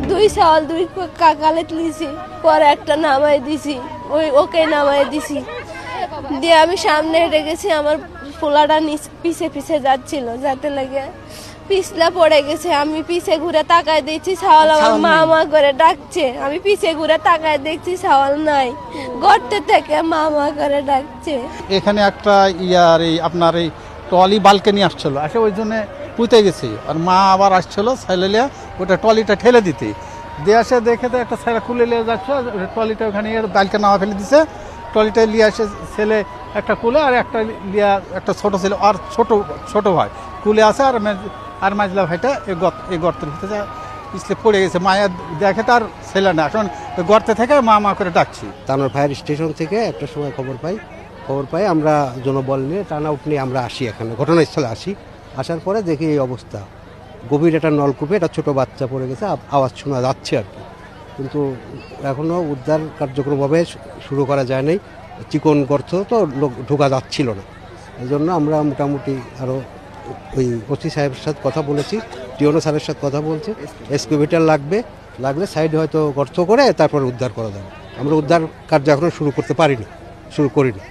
দুই সাল দুই কাকালে তুলিছি, পরে একটা নামাই দিছি, ওকে নামাই দিছি দিয়ে আমি সামনে হেঁটে গেছি। আমার পোলাটা পিছে পিছে যাচ্ছিল, যাতে লাগে পিছলা পড়ে গেছে। আমি পিছে ঘুরে তাকায় দেখছি ছাওয়াল আমার মা মা করে ডাকছে। আমি পিছে ঘুরে তাকায় দেখছি ছাওয়াল নাই, গর্তে থেকে মা মা করে ডাকছে। এখানে একটা আপনার এই ট্রলি বালকানি আসছিল, আসে ওই জন্য পুঁতে গেছি। আর মা আবার আসছিল সাইলেলিয়া ওটা ট্রলিটা ঠেলে দিতে দিয়ে আসে, দেখে তো একটা ছেলে খুলে নিয়ে যাচ্ছে, ট্রলিটা ওখানে বালকা নামা ফেলে দিছে। ট্রলিটা নিয়ে আসে ছেলে একটা কুলে, আর একটা লিয়া একটা ছোট ছেলে আর ছোট ভাই কুলে আছে। আর মাঝলা ভাইটা এই গর্তের ভিতরে পিছলে পড়ে গেছে। মায়া দেখে তার ছেলে না, এখন গর্তে থেকে মা মা করে ডাকছি। তানোর ফায়ার স্টেশন থেকে একটা সময় খবর পাই আমরা জনবল নিয়ে টার্ন আউট নিয়ে আমরা আসি, এখানে ঘটনাস্থলে আসি। আসার পরে দেখি এই অবস্থা, গভীর একটা নলকূপে একটা ছোটো বাচ্চা পড়ে গেছে, আওয়াজ শোনা যাচ্ছে আর কি, কিন্তু এখনও উদ্ধার কার্যক্রমভাবে শুরু করা যায় নাই। চিকন গর্ত তো লোক ঢোকা যাচ্ছিল না, এই জন্য আমরা মোটামুটি আরও ওই ওসি সাহেবের সাথে কথা বলেছি, টিওনো স্যারের সাথে কথা বলছি। এক্সকাভেটর লাগলে সাইডে হয়তো গর্ত করে তারপর উদ্ধার করা যাবে। আমরা উদ্ধার কার্য এখনও শুরু করিনি।